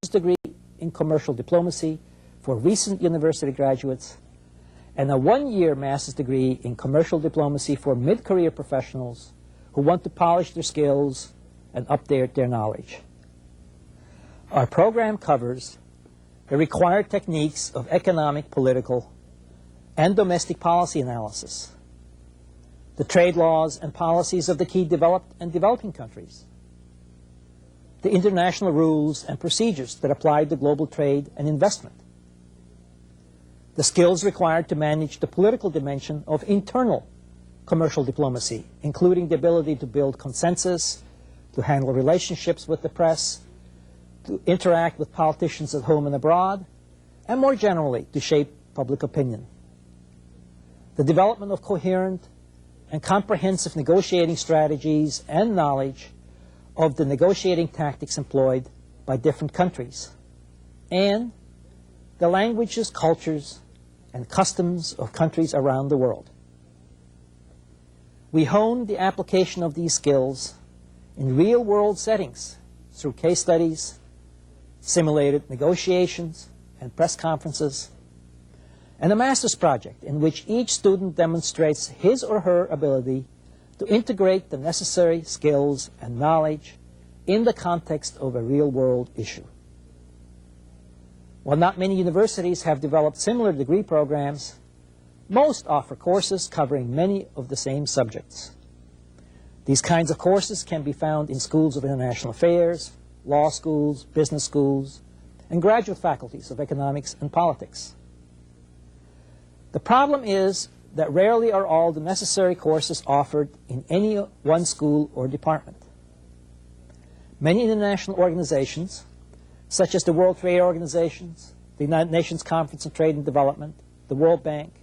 master's degree in commercial diplomacy for recent university graduates, and a one-year master's degree in commercial diplomacy for mid-career professionals who want to polish their skills and update their knowledge. Our program covers the required techniques of economic, political, and domestic policy analysis, the trade laws and policies of the key developed and developing countries, the international rules and procedures that apply to global trade and investment, the skills required to manage the political dimension of internal commercial diplomacy, including the ability to build consensus, to handle relationships with the press, to interact with politicians at home and abroad, and more generally, to shape public opinion. The development of coherent and comprehensive negotiating strategies and knowledge of the negotiating tactics employed by different countries, and the languages, cultures, and customs of countries around the world. We hone the application of these skills in real-world settings through case studies, simulated negotiations, and press conferences, and a master's project in which each student demonstrates his or her ability to integrate the necessary skills and knowledge in the context of a real-world issue. While not many universities have developed similar degree programs, most offer courses covering many of the same subjects. These kinds of courses can be found in schools of international affairs, law schools, business schools, and graduate faculties of economics and politics. The problem is that rarely are all the necessary courses offered in any one school or department. Many international organizations, such as the World Trade Organization, the United Nations Conference on Trade and Development, the World Bank,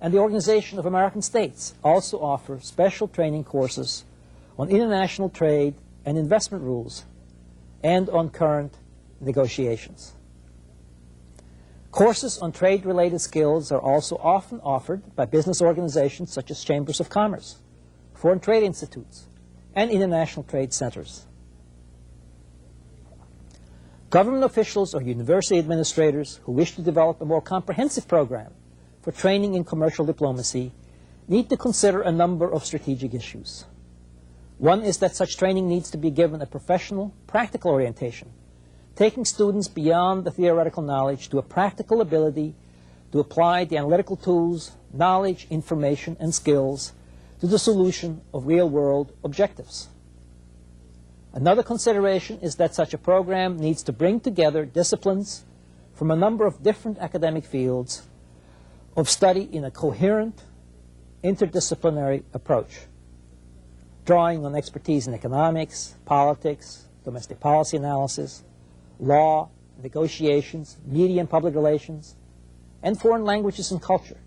and the Organization of American States, also offer special training courses on international trade and investment rules and on current negotiations. Courses on trade-related skills are also often offered by business organizations such as chambers of commerce, foreign trade institutes, and international trade centers. Government officials or university administrators who wish to develop a more comprehensive program for training in commercial diplomacy need to consider a number of strategic issues. One is that such training needs to be given a professional, practical orientation, taking students beyond the theoretical knowledge to a practical ability to apply the analytical tools, knowledge, information, and skills to the solution of real-world objectives. Another consideration is that such a program needs to bring together disciplines from a number of different academic fields of study in a coherent, interdisciplinary approach, drawing on expertise in economics, politics, domestic policy analysis, law, negotiations, media and public relations, and foreign languages and culture.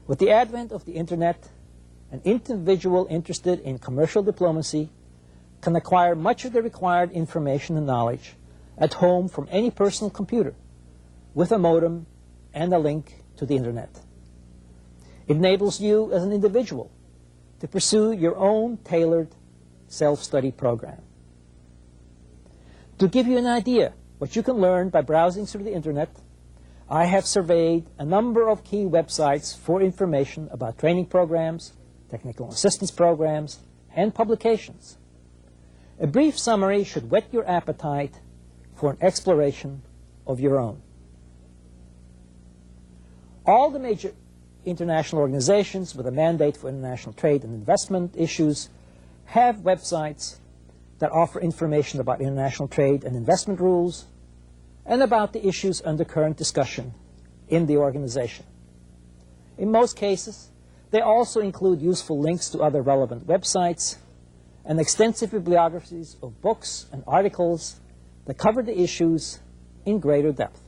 With the advent of the Internet, an individual interested in commercial diplomacy can acquire much of the required information and knowledge at home from any personal computer with a modem and a link to the Internet. It enables you as an individual to pursue your own tailored self-study program. To give you an idea what you can learn by browsing through the Internet, I have surveyed a number of key websites for information about training programs, technical assistance programs, and publications. A brief summary should whet your appetite for an exploration of your own. All the major international organizations with a mandate for international trade and investment issues have websites that offer information about international trade and investment rules and about the issues under current discussion in the organization. In most cases, they also include useful links to other relevant websites and extensive bibliographies of books and articles that cover the issues in greater depth.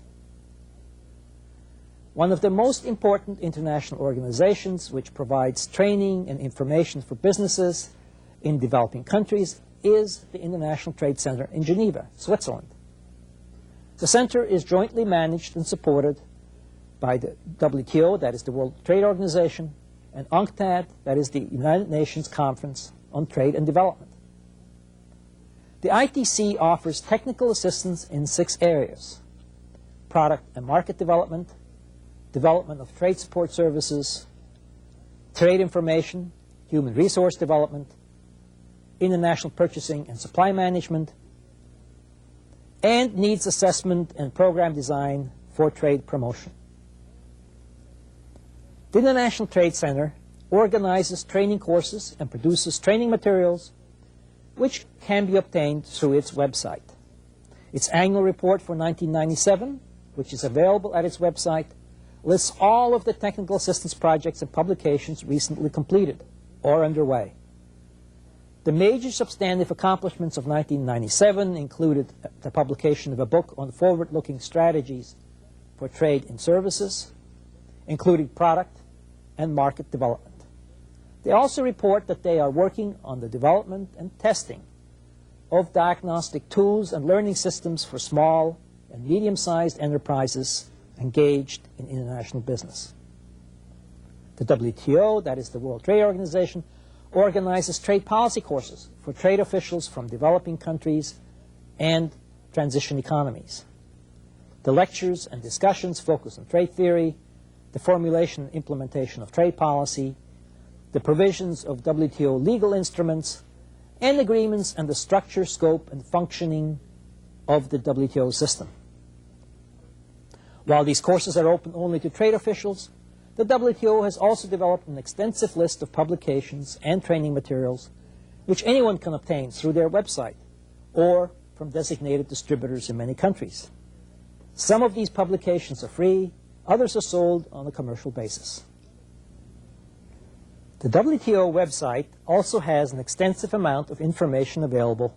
One of the most important international organizations which provides training and information for businesses in developing countries is the International Trade Center in Geneva, Switzerland. The center is jointly managed and supported by the WTO, that is the World Trade Organization, and UNCTAD, that is the United Nations Conference on Trade and Development. The ITC offers technical assistance in 6 areas: product and market development, development of trade support services, trade information, human resource development, international purchasing and supply management, and needs assessment and program design for trade promotion. The International Trade Center organizes training courses and produces training materials which can be obtained through its website. Its annual report for 1997, which is available at its website, lists all of the technical assistance projects and publications recently completed or underway. The major substantive accomplishments of 1997 included the publication of a book on forward-looking strategies for trade in services, including product and market development. They also report that they are working on the development and testing of diagnostic tools and learning systems for small and medium-sized enterprises engaged in international business. The WTO, that is the World Trade Organization, organizes trade policy courses for trade officials from developing countries and transition economies. The lectures and discussions focus on trade theory, the formulation and implementation of trade policy, the provisions of WTO legal instruments, and agreements and the structure, scope, and functioning of the WTO system. While these courses are open only to trade officials, the WTO has also developed an extensive list of publications and training materials which anyone can obtain through their website or from designated distributors in many countries. Some of these publications are free, others are sold on a commercial basis. The WTO website also has an extensive amount of information available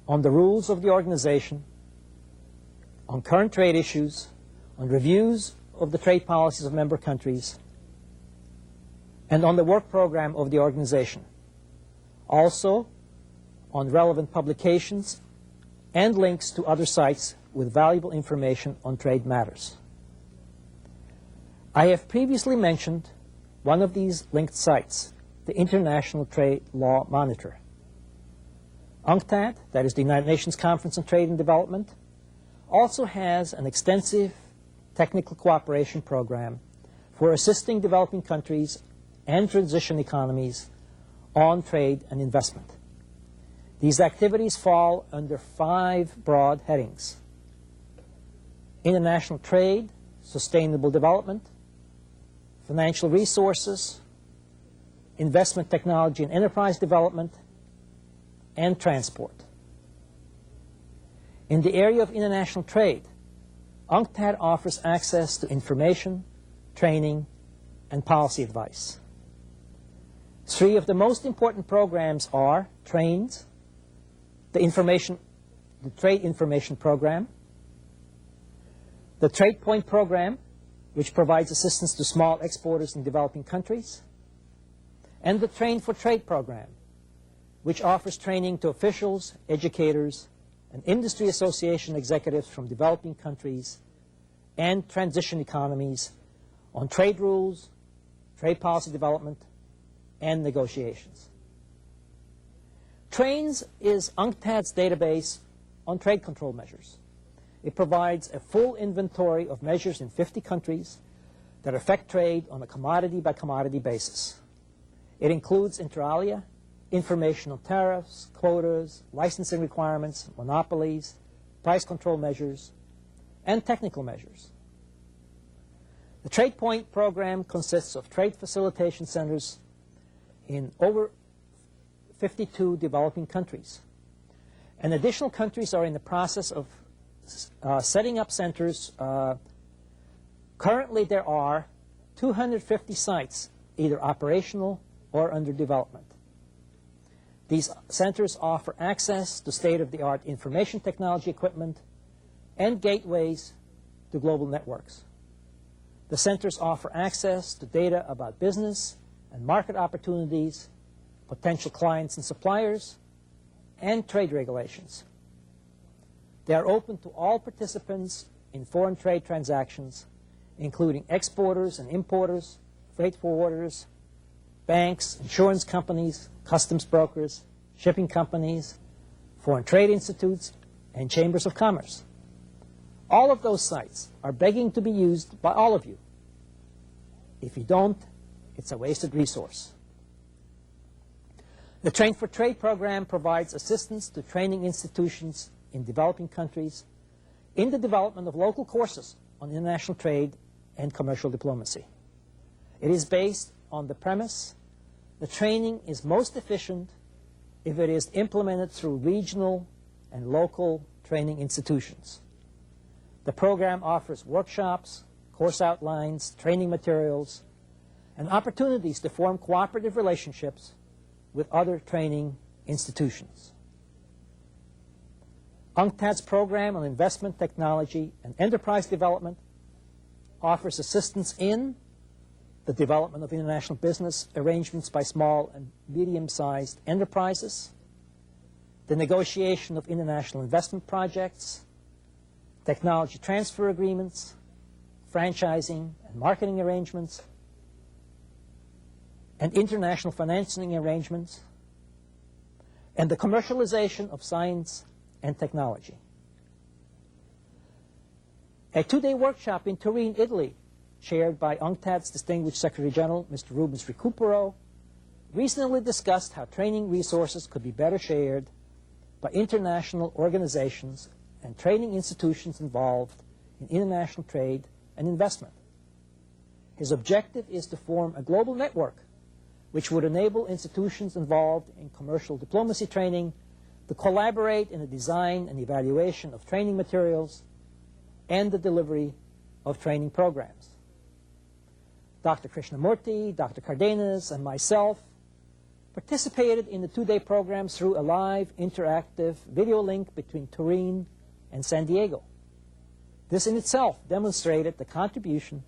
on the rules of the organization, on current trade issues, on reviews of the trade policies of member countries, and on the work program of the organization. Also, on relevant publications and links to other sites with valuable information on trade matters. I have previously mentioned one of these linked sites, the International Trade Law Monitor. UNCTAD, that is the United Nations Conference on Trade and Development, also has an extensive technical cooperation program for assisting developing countries and transition economies on trade and investment. These activities fall under 5 broad headings: international trade, sustainable development, financial resources, investment technology and enterprise development, and transport. In the area of international trade, UNCTAD offers access to information, training, and policy advice. 3 of the most important programs are TRAINS, the Trade Information Program, the Trade Point Program, which provides assistance to small exporters in developing countries, and the Train for Trade Program, which offers training to officials, educators, and industry association executives from developing countries and transition economies on trade rules, trade policy development, and negotiations. TRAINS is UNCTAD's database on trade control measures. It provides a full inventory of measures in 50 countries that affect trade on a commodity-by-commodity basis. It includes, inter alia, information on tariffs, quotas, licensing requirements, monopolies, price control measures, and technical measures. The Trade Point program consists of trade facilitation centers in over 52 developing countries. And additional countries are in the process of setting up centers. Currently, there are 250 sites, either operational or under development. These centers offer access to state-of-the-art information technology equipment and gateways to global networks. The centers offer access to data about business and market opportunities, potential clients and suppliers, and trade regulations. They are open to all participants in foreign trade transactions, including exporters and importers, freight forwarders, banks, insurance companies, customs brokers, shipping companies, foreign trade institutes, and chambers of commerce. All of those sites are begging to be used by all of you. If you don't, it's a wasted resource. The Train for Trade program provides assistance to training institutions in developing countries in the development of local courses on international trade and commercial diplomacy. It is based on the premise that training is most efficient if it is implemented through regional and local training institutions. The program offers workshops, course outlines, training materials, and opportunities to form cooperative relationships with other training institutions. UNCTAD's program on investment, technology, and enterprise development offers assistance in the development of international business arrangements by small and medium-sized enterprises, the negotiation of international investment projects, technology transfer agreements, franchising and marketing arrangements, and international financing arrangements, and the commercialization of science and technology. A two-day workshop in Turin, Italy, chaired by UNCTAD's Distinguished Secretary General, Mr. Rubens Recupero, recently discussed how training resources could be better shared by international organizations and training institutions involved in international trade and investment. His objective is to form a global network which would enable institutions involved in commercial diplomacy training to collaborate in the design and evaluation of training materials and the delivery of training programs. Dr. Krishnamurti, Dr. Cardenas, and myself participated in the two-day program through a live interactive video link between Turin and San Diego. This in itself demonstrated the contribution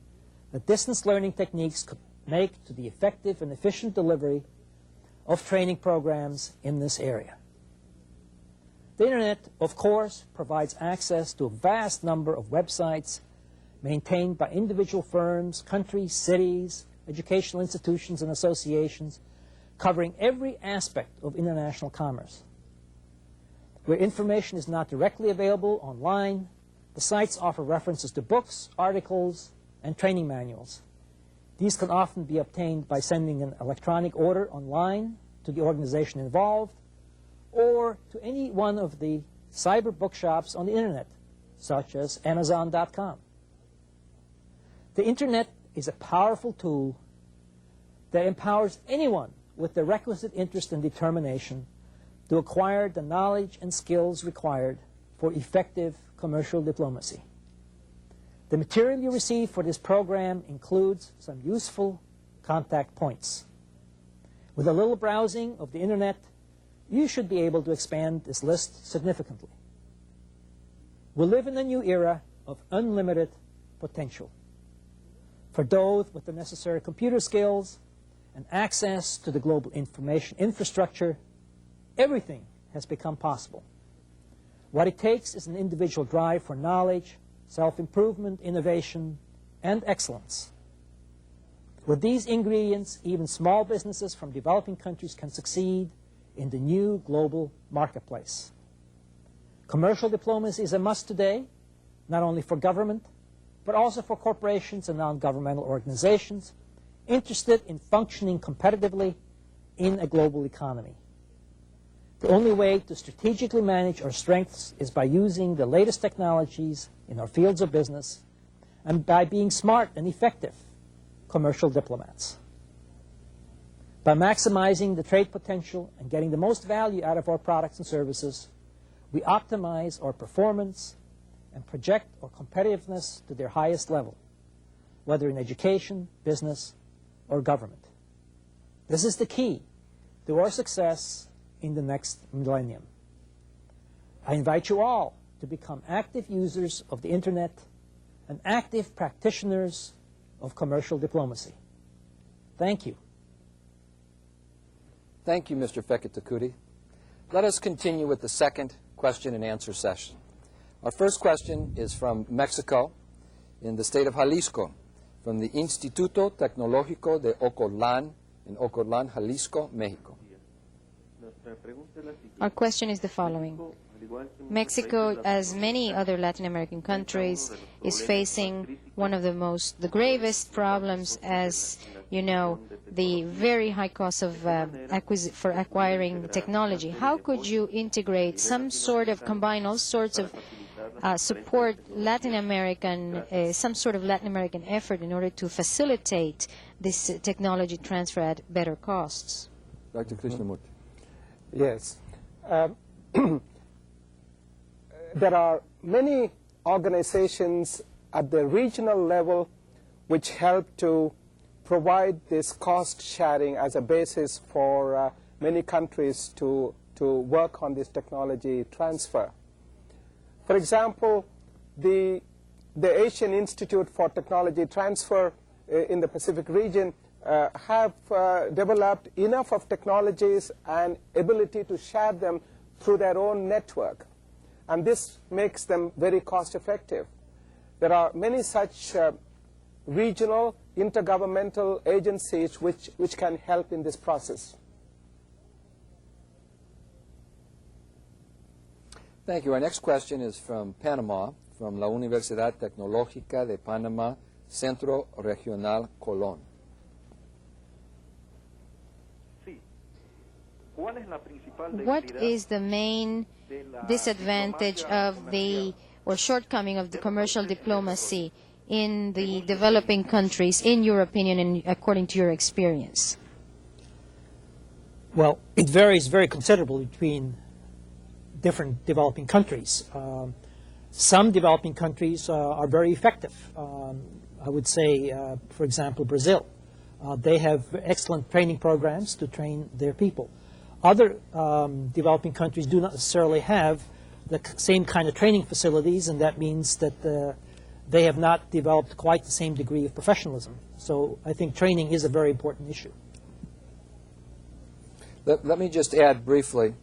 that distance learning techniques could make to the effective and efficient delivery of training programs in this area. The Internet, of course, provides access to a vast number of websites maintained by individual firms, countries, cities, educational institutions, and associations covering every aspect of international commerce. Where information is not directly available online, the sites offer references to books, articles, and training manuals. These can often be obtained by sending an electronic order online to the organization involved or to any one of the cyber bookshops on the Internet, such as Amazon.com. The Internet is a powerful tool that empowers anyone with the requisite interest and determination to acquire the knowledge and skills required for effective commercial diplomacy. The material you receive for this program includes some useful contact points. With a little browsing of the Internet, you should be able to expand this list significantly. We live in a new era of unlimited potential. For those with the necessary computer skills and access to the global information infrastructure, everything has become possible. What it takes is an individual drive for knowledge, self-improvement, innovation, and excellence. With these ingredients, even small businesses from developing countries can succeed in the new global marketplace. Commercial diplomacy is a must today, not only for government, but also for corporations and non-governmental organizations interested in functioning competitively in a global economy. The only way to strategically manage our strengths is by using the latest technologies in our fields of business and by being smart and effective commercial diplomats. By maximizing the trade potential and getting the most value out of our products and services, we optimize our performance and project our competitiveness to their highest level, whether in education, business, or government. This is the key to our success in the next millennium. I invite you all to become active users of the Internet and active practitioners of commercial diplomacy. Thank you. Thank you, Mr. Fekete-Kuti. Let us continue with the second question and answer session. Our first question is from Mexico, in the state of Jalisco, from the Instituto Tecnológico de Ocotlán, in Ocotlán, Jalisco, Mexico. Our question is the following. Mexico, as many other Latin American countries, is facing one of the gravest problems, as you know, the very high cost of for acquiring technology. How could you integrate combine all sorts of support Latin American, some sort of Latin American effort in order to facilitate this technology transfer at better costs? Dr. Krishnamurti. Yes. There are many organizations at the regional level which help to provide this cost sharing as a basis for many countries to work on this technology transfer. For example, the Asian Institute for Technology Transfer in the Pacific region have developed enough of technologies and ability to share them through their own network. And this makes them very cost effective. There are many such regional intergovernmental agencies which can help in this process. Thank you. Our next question is from Panama, from La Universidad Tecnológica de Panamá, Centro Regional Colón. What is the main disadvantage or shortcoming of the commercial diplomacy in the developing countries, in your opinion and according to your experience? Well, it varies very considerably between different developing countries. Some developing countries are very effective. I would say, for example, Brazil. They have excellent training programs to train their people. Other developing countries do not necessarily have the same kind of training facilities, and that means that they have not developed quite the same degree of professionalism. So I think training is a very important issue. Let me just add briefly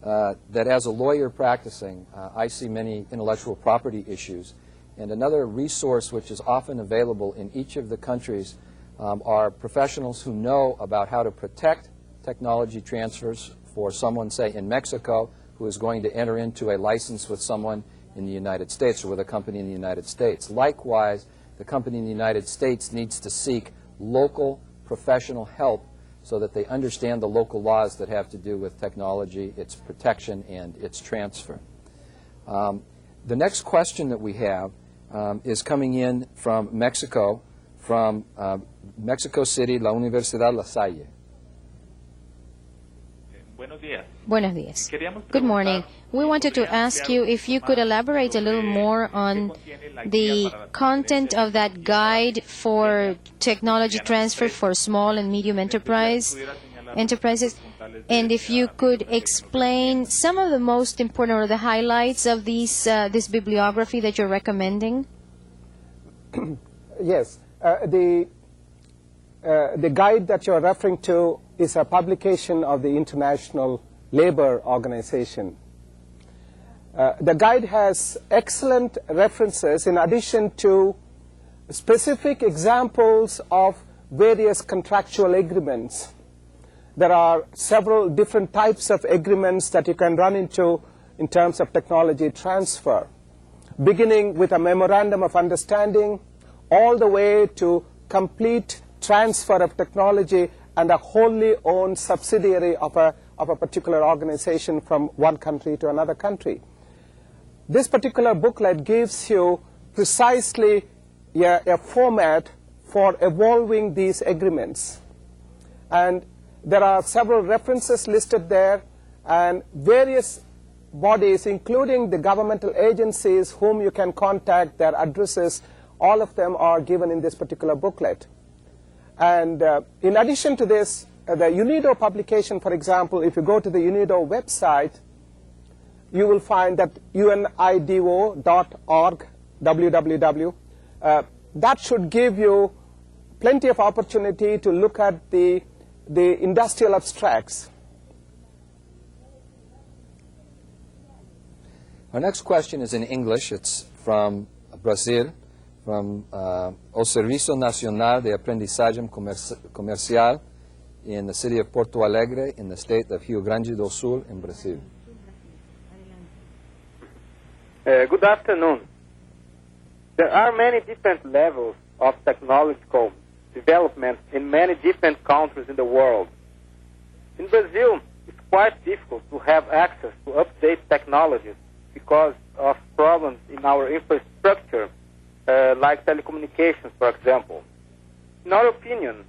that as a lawyer practicing, I see many intellectual property issues. And another resource which is often available in each of the countries are professionals who know about how to protect technology transfers for someone, say, in Mexico, who is going to enter into a license with someone in the United States or with a company in the United States. Likewise, the company in the United States needs to seek local professional help so that they understand the local laws that have to do with technology, its protection, and its transfer. The next question that we have is coming in from Mexico, from Mexico City, La Universidad La Salle. Buenos días. Good morning. We wanted to ask you if you could elaborate a little more on the content of that guide for technology transfer for small and medium enterprises, and if you could explain some of the most important or the highlights of this bibliography that you're recommending. Yes. The guide that you're referring to is a publication of the International Labour Organization. The guide has excellent references in addition to specific examples of various contractual agreements. There are several different types of agreements that you can run into in terms of technology transfer, beginning with a memorandum of understanding all the way to complete transfer of technology and a wholly owned subsidiary of a particular organization from one country to another country. This particular booklet gives you precisely a format for evolving these agreements. And there are several references listed there, and various bodies, including the governmental agencies whom you can contact, their addresses, all of them are given in this particular booklet. And in addition to this, the UNIDO publication, for example, if you go to the UNIDO website, you will find that unido.org, www. That should give you plenty of opportunity to look at the industrial abstracts. Our next question is in English. It's from Brazil, from O Serviço Nacional de Aprendizagem Comercial in the city of Porto Alegre in the state of Rio Grande do Sul in Brazil. Good afternoon. There are many different levels of technological development in many different countries in the world. In Brazil, it's quite difficult to have access to update technologies because of problems in our infrastructure, like telecommunications, for example. In our opinion,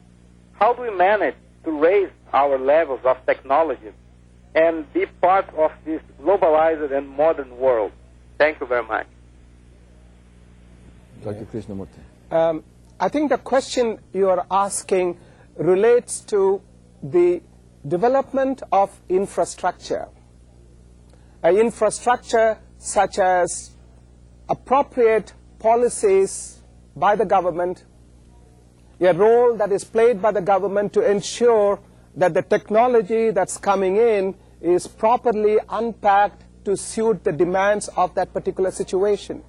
how do we manage to raise our levels of technology and be part of this globalized and modern world? Thank you very much. Dr. Krishnamurthy. I think the question you are asking relates to the development of infrastructure. Infrastructure such as appropriate policies by the government, a role that is played by the government to ensure that the technology that's coming in is properly unpacked to suit the demands of that particular situation.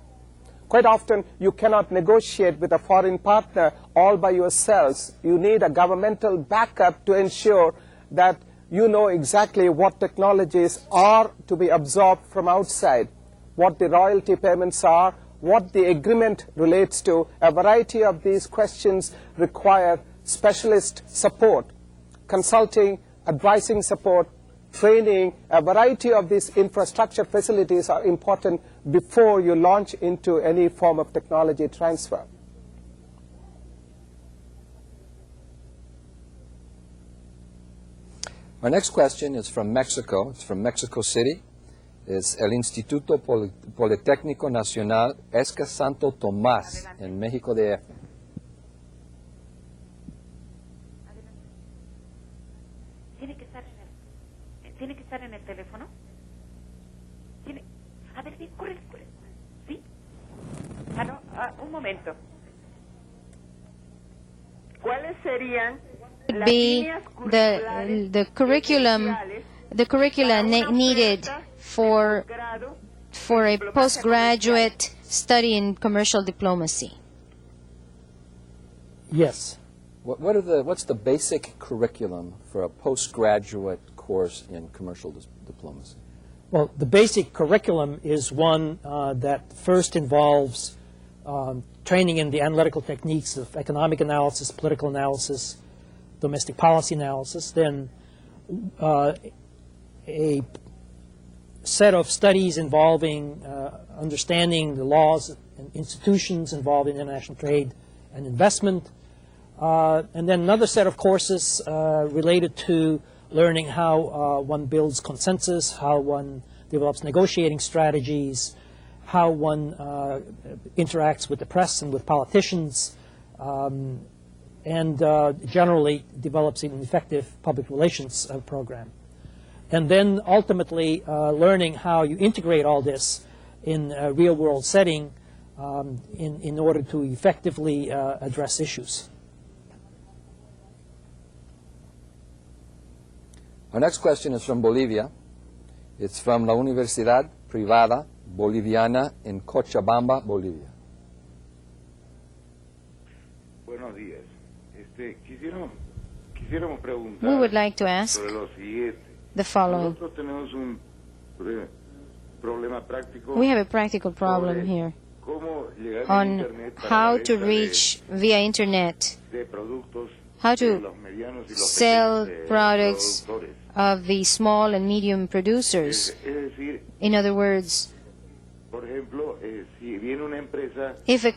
Quite often, you cannot negotiate with a foreign partner all by yourselves. You need a governmental backup to ensure that you know exactly what technologies are to be absorbed from outside, what the royalty payments are, what the agreement relates to. A variety of these questions require specialist support, consulting, advising support, training. A variety of these infrastructure facilities are important before you launch into any form of technology transfer. Our next question is from Mexico. It's from Mexico City. It's el Instituto Politécnico Nacional Esca Santo Tomás en México DF. ¿Tiene que estar en el teléfono? A ver, sí, corre. ¿Sí? Ah, no, un momento. ¿Cuáles serían las líneas curriculares the curricula needed for a postgraduate study in commercial diplomacy? Yes. What's the basic curriculum for a postgraduate course in commercial diplomacy? Well, the basic curriculum is one that first involves training in the analytical techniques of economic analysis, political analysis, domestic policy analysis, then a set of studies involving understanding the laws and institutions involved in international trade and investment, and then another set of courses related to learning how one builds consensus, how one develops negotiating strategies, how one interacts with the press and with politicians, and generally develops an effective public relations program. And then ultimately learning how you integrate all this in a real-world setting in order to effectively address issues. Our next question is from Bolivia. It's from la Universidad Privada Boliviana in Cochabamba, Bolivia. Buenos días. Quisiéramos preguntar We would like to ask sobre lo siguiente. the following. Nosotros tenemos un problema práctico We have a practical problem sobre here cómo llegar a on Internet para how la to venta reach via internet, de productos how de to los medianos y los sell pequeños products productores. of the small and medium producers. Es decir, In other words, por ejemplo, si viene una empresa if a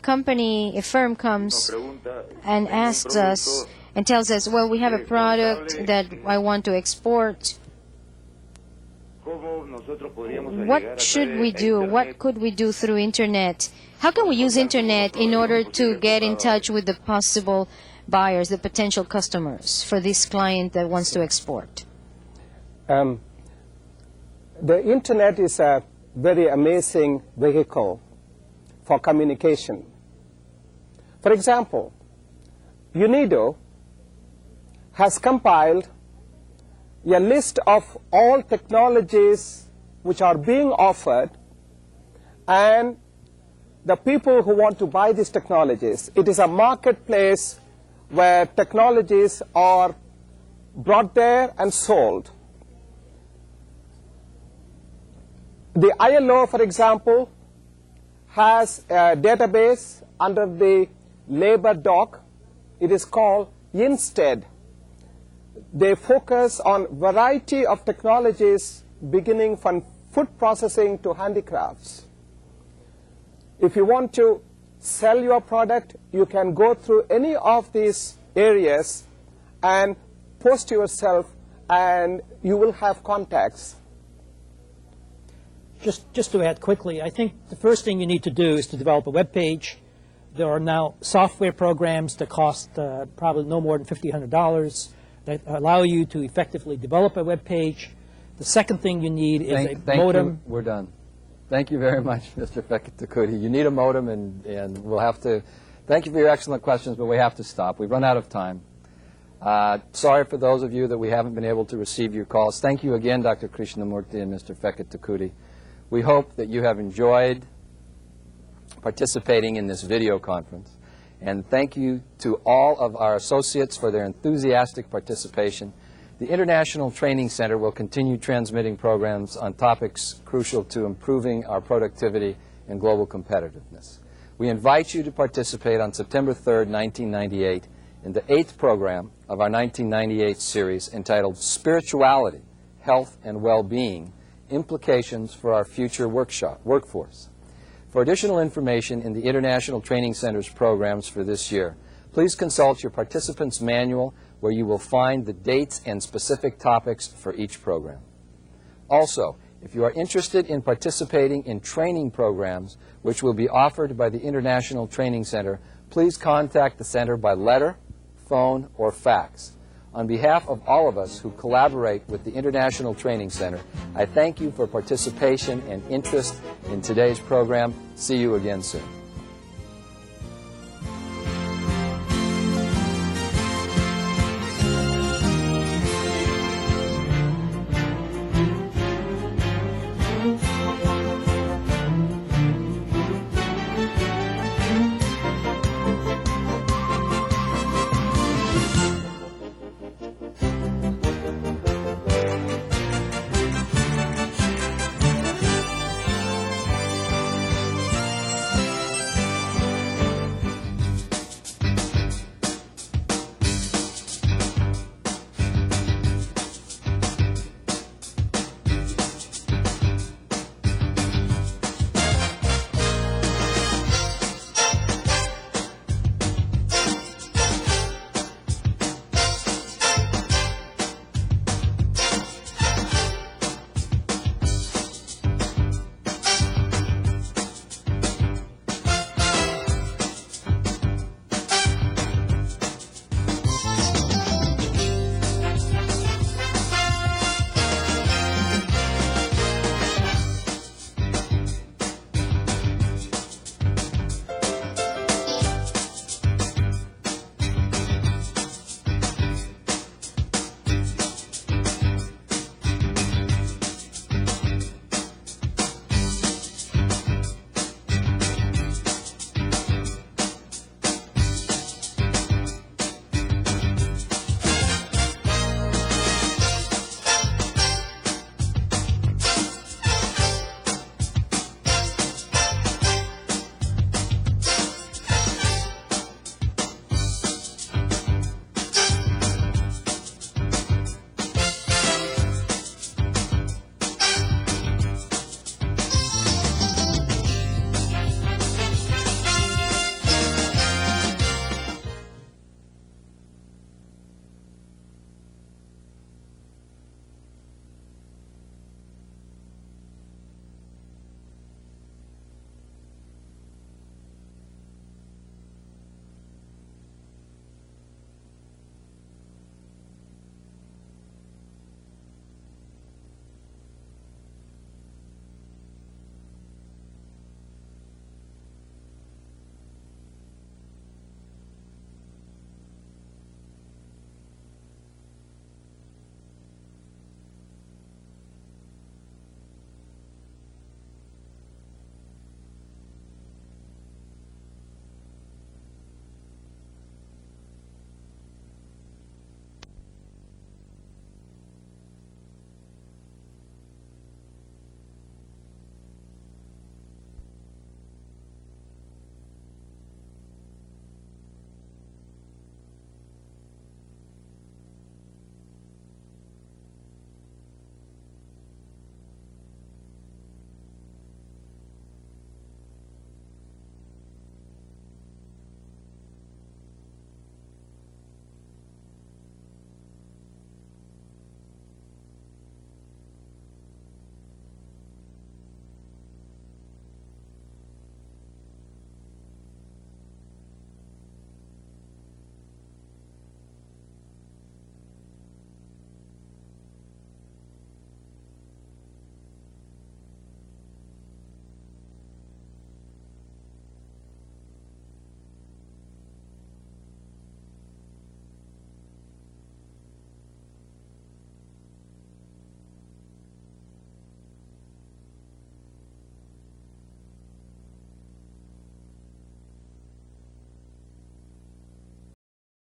firm nos comes pregunta and "Tengo un asks us producto and tells us, well, we have a product that I want to export, ¿cómo nosotros podríamos llegar what a should través we de do? Internet What could we do through internet? How can we use internet in order to get in touch with the possible buyers, the potential customers for this client that wants to export? The internet is a very amazing vehicle for communication. For example, UNIDO has compiled a list of all technologies which are being offered and the people who want to buy these technologies. It is a marketplace where technologies are brought there and sold. The ILO, for example, has a database under the labor doc. It is called Instead. They focus on variety of technologies beginning from food processing to handicrafts. If you want to sell your product, you can go through any of these areas and post yourself, and you will have contacts. Just to add quickly, I think the first thing you need to do is to develop a web page. There are now software programs that cost probably no more than $1,500 that allow you to effectively develop a web page. The second thing you need is a modem. You. We're done. Thank you very much, Mr. Feketakuti. You need a modem, and we'll have to. Thank you for your excellent questions, but we have to stop. We've run out of time. Sorry for those of you that we haven't been able to receive your calls. Thank you again, Dr. Krishnamurti and Mr. Feketakuti. We hope that you have enjoyed participating in this video conference. And thank you to all of our associates for their enthusiastic participation. The International Training Center will continue transmitting programs on topics crucial to improving our productivity and global competitiveness. We invite you to participate on September 3rd, 1998, in the 8th program of our 1998 series entitled Spirituality, Health, and Well-Being, Implications for Our Future Workforce. For additional information in the International Training Center's programs for this year, please consult your participant's manual, where you will find the dates and specific topics for each program. Also, if you are interested in participating in training programs which will be offered by the International Training Center, please contact the center by letter, phone, or fax. On behalf of all of us who collaborate with the International Training Center, I thank you for participation and interest in today's program. See you again soon.